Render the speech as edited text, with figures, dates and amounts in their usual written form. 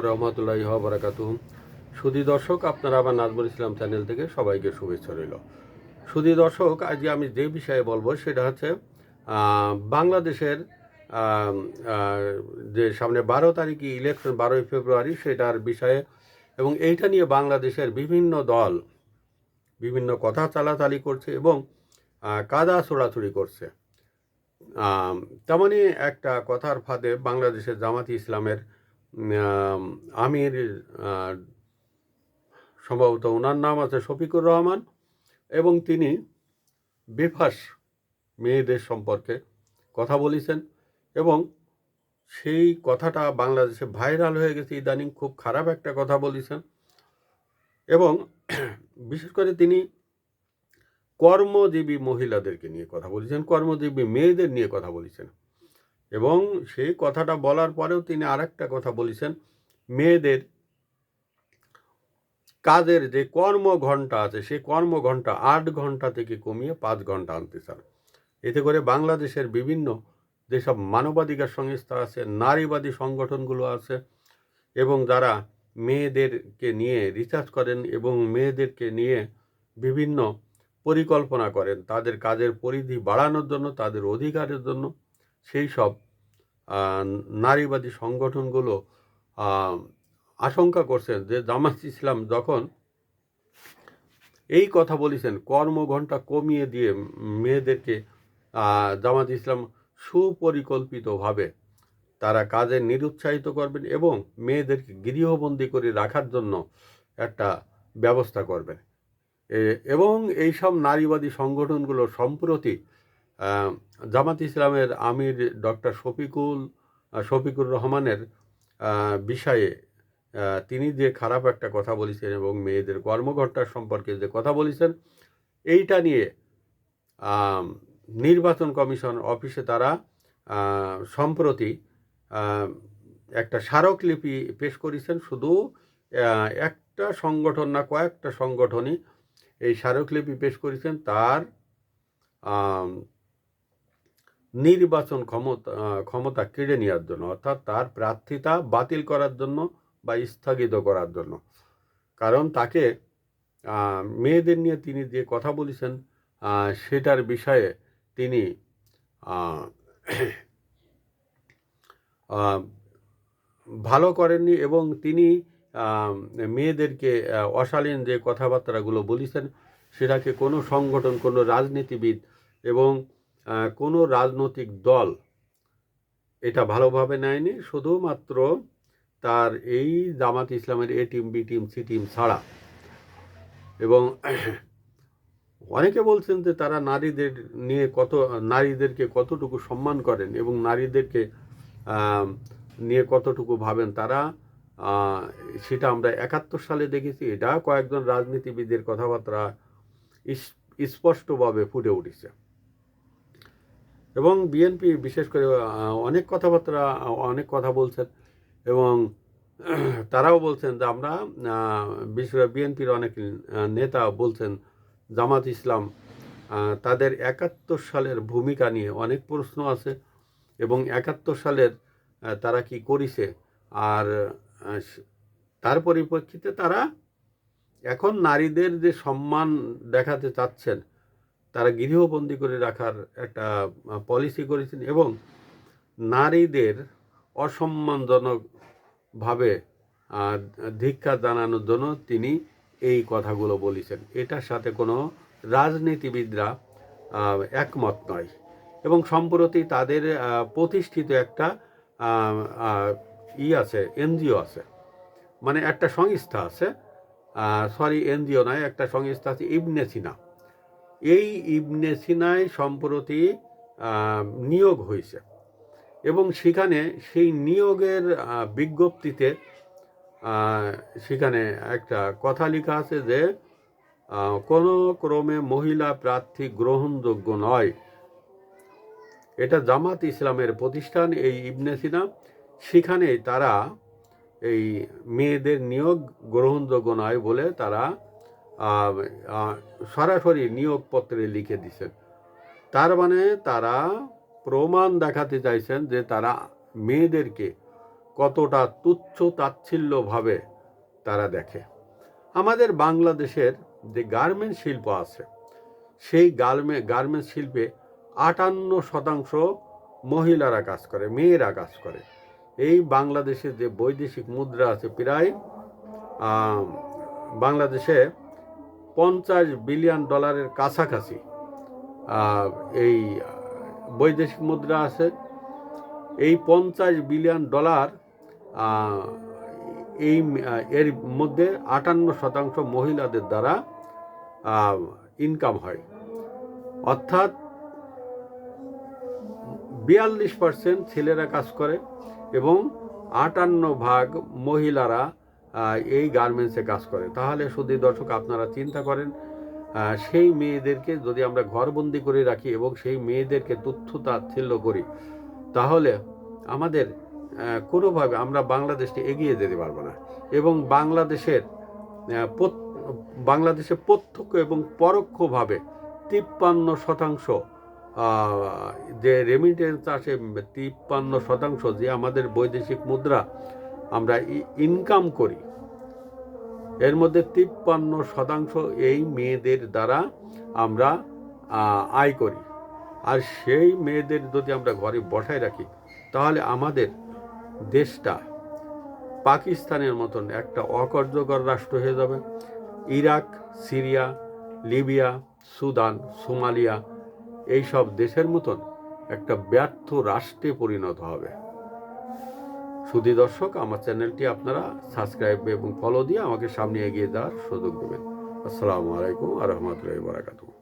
রহমতুল্লাহি ওয়া বারাকাতুহু। সুধী দর্শক, আপনারা আবার নাজমুল ইসলাম চ্যানেল থেকে সবাইকে শুভেচ্ছা রইল। সুধী দর্শক, আজকে আমি যে বিষয়ে বলবো সেটা হচ্ছে বাংলাদেশের আম, আহ, যে সামনে 12 তারিখে ইলেকশন, 12ই ফেব্রুয়ারি, সেটার বিষয়ে এবং এইটা নিয়ে বাংলাদেশের বিভিন্ন দল বিভিন্ন কথা চালাচালি করছে এবং কাদা ছোড়াছুড়ি করছে। তেমনই একটা কথার ফাঁদে বাংলাদেশের জামাতি ইসলামের আম, আমির, আহ, সম্ভবত ওনার নাম আছে শফিকুর রহমান, এবং তিনি বেফাঁস মেয়েদের সম্পর্কে কথা বলেছেন এবং সেই কথাটা বাংলাদেশে ভাইরাল হয়ে গেছে। ইদানিং খুব খারাপ একটা কথা বলেছেন এবং বিশেষ করে তিনি কর্মজীবী মহিলাদেরকে নিয়ে কথা বলেছেন, কর্মজীবী মেয়েদের নিয়ে কথা বলেছেন। এবং সেই কথাটা বলার পরেও তিনি আরেকটা কথা বলেছেন, মেয়েদের কাজের যে কর্মঘণ্টা আছে সেই কর্মঘণ্টা 8 ঘন্টা থেকে কমিয়ে 5 ঘন্টা আনতে চান। এতে করে বাংলাদেশের বিভিন্ন যেসব মানবাধিকার সংস্থা আছে, নারীবাদী সংগঠনগুলো আছে এবং যারা মেয়েদেরকে নিয়ে রিসার্চ করেন এবং মেয়েদেরকে নিয়ে বিভিন্ন পরিকল্পনা করেন তাদের কাজের পরিধি বাড়ানোর জন্য, তাদের অধিকারের জন্য, সেই সব নারীবাদী সংগঠনগুলো আশঙ্কা করছেন যে জামাত ইসলাম যখন এই কথা বলেছেন কর্মঘণ্টা কমিয়ে দিয়ে মেয়েদেরকে, জামাত ইসলাম সুপরিকল্পিতভাবে তারা কাজে নিরুৎসাহিত করবেন এবং মেয়েদেরকে গৃহবন্দী করে রাখার জন্য একটা ব্যবস্থা করবেন। এবং এইসব নারীবাদী সংগঠনগুলো সম্প্রতি জামাত ইসলামের আমির ডক্টর শফিকুর রহমানের বিষয়ে তিনি যে খারাপ একটা কথা বলেছেন এবং মেয়েদের কর্মঘণ্টার সম্পর্কে যে কথা বলেছেন, এইটা নিয়ে নির্বাচন কমিশন অফিসে তারা সম্প্রতি একটা স্মারকলিপি পেশ করেছেন। শুধু একটা সংগঠন না, কয়েকটা সংগঠনই এই স্মারকলিপি পেশ করেছেন তার নির্বাচন ক্ষমতা কেড়ে নেওয়ার জন্য, অর্থাৎ তার প্রার্থিতা বাতিল করার জন্য বা স্থগিত করার জন্য। কারণ তাকে মেয়েদের নিয়ে তিনি যে কথা বলেছেন সেটার বিষয়ে তিনি ভালো করেননি এবং তিনি মেয়েদেরকে অশালীন যে কথাবার্তাগুলো বলেছেন সেটাকে কোনো সংগঠন, কোনো রাজনীতিবিদ এবং কোনো রাজনৈতিক দল এটা ভালোভাবে নেয়নি, শুধুমাত্র তার এই জামাত ইসলামের A team, B team, C team ছাড়া। এবং অনেকে বলছেন যে তারা নারীদেরকে কতটুকু সম্মান করেন এবং নারীদেরকে নিয়ে কতটুকু ভাবেন তারা, সেটা আমরা 71 সালে দেখেছি। এটা কয়েকজন রাজনীতিবিদের কথাবার্তা স্পষ্টভাবে ফুটে উঠেছে এবং বিএনপি বিশেষ করে অনেক কথা বলছেন এবং তারাও বলছেন যে আমরা, বিশেষ করে বিএনপির অনেক নেতা বলছেন জামাত ইসলাম তাদের 71 সালের ভূমিকা নিয়ে অনেক প্রশ্ন আছে এবং 71 সালের তারা কি করেছে, আর তার পরিপ্রেক্ষিতে তারা এখন নারীদের যে সম্মান দেখাতে চাচ্ছেন, তারা গৃহবন্দী করে রাখার একটা পলিসি করেছেন এবং নারীদের অসম্মানজনকভাবে ধিক্কার জানানোর জন্য তিনি এই কথাগুলো বলেছেন। এটার সাথে কোনো রাজনীতিবিদরা একমত নয় এবং সম্প্রতি তাদের প্রতিষ্ঠিত একটা এনজিও আছে, মানে একটা সংস্থা আছে, এনজিও নয়, একটা সংস্থা আছে, ইবনে সিনা। এই ইবনে সিনায় সম্প্রতি নিয়োগ হয়েছে এবং সেখানে সেই নিয়োগের বিজ্ঞপ্তিতে সেখানে একটা কথা লেখা আছে যে কোনো ক্রমে মহিলা প্রার্থী গ্রহণযোগ্য নয়। এটা জামাত ইসলামের প্রতিষ্ঠান, এই ইবনে সিনা। সেখানে তারা এই মেয়েদের নিয়োগ গ্রহণযোগ্য নয় বলে তারা সরাসরি নিয়োগপত্রে লিখে দিচ্ছেন। তার মানে তারা প্রমাণ দেখাতে চাইছেন যে তারা মেয়েদেরকে কতটা তুচ্ছ তাচ্ছিল্যভাবে তারা দেখে। আমাদের বাংলাদেশের যে গার্মেন্টস শিল্প আছে, সেই গার্মেন্টস শিল্পে 58% মহিলারা কাজ করে, মেয়েরা কাজ করে। এই বাংলাদেশে যে বৈদেশিক মুদ্রা আছে, প্রায় বাংলাদেশে $50 বিলিয়ন কাছাকাছি এই বৈদেশিক মুদ্রা আছে। এই $50 বিলিয়ন এই এর মধ্যে 58% মহিলাদের দ্বারা ইনকাম হয়, অর্থাৎ 42% ছেলেরা কাজ করে এবং 58% মহিলারা এই গার্মেন্টসে কাজ করে। তাহলে শুধু দর্শক আপনারা চিন্তা করেন, সেই মেয়েদেরকে যদি আমরা ঘরবন্দি করে রাখি এবং সেই মেয়েদেরকে তুচ্ছ তাচ্ছিল্য করি, তাহলে আমাদের কোনোভাবে আমরা বাংলাদেশকে এগিয়ে যেতে পারবো না। এবং বাংলাদেশে প্রত্যক্ষ এবং পরোক্ষভাবে 53% যে রেমিটেন্স আসে, 53% যে আমাদের বৈদেশিক মুদ্রা আমরা ইনকাম করি, এর মধ্যে 53% এই মেয়েদের দ্বারা আমরা আয় করি। আর সেই মেয়েদের যদি আমরা ঘরে বসায় রাখি, তাহলে আমাদের দেশটা পাকিস্তানের মতন একটা অকার্যকর রাষ্ট্র হয়ে যাবে। Iraq, Syria, Libya, Sudan, Somalia এইসব দেশের মতন একটা ব্যর্থ রাষ্ট্রে পরিণত হবে। শুধু দর্শক, আমার চ্যানেলটি আপনারা সাবস্ক্রাইব এবং ফলো দিয়ে আমাকে সামনে এগিয়ে যাওয়ার সুযোগ দেবেন। আসসালামু আলাইকুম ওয়া রাহমাতুল্লাহি ওয়া বারাকাতুহু।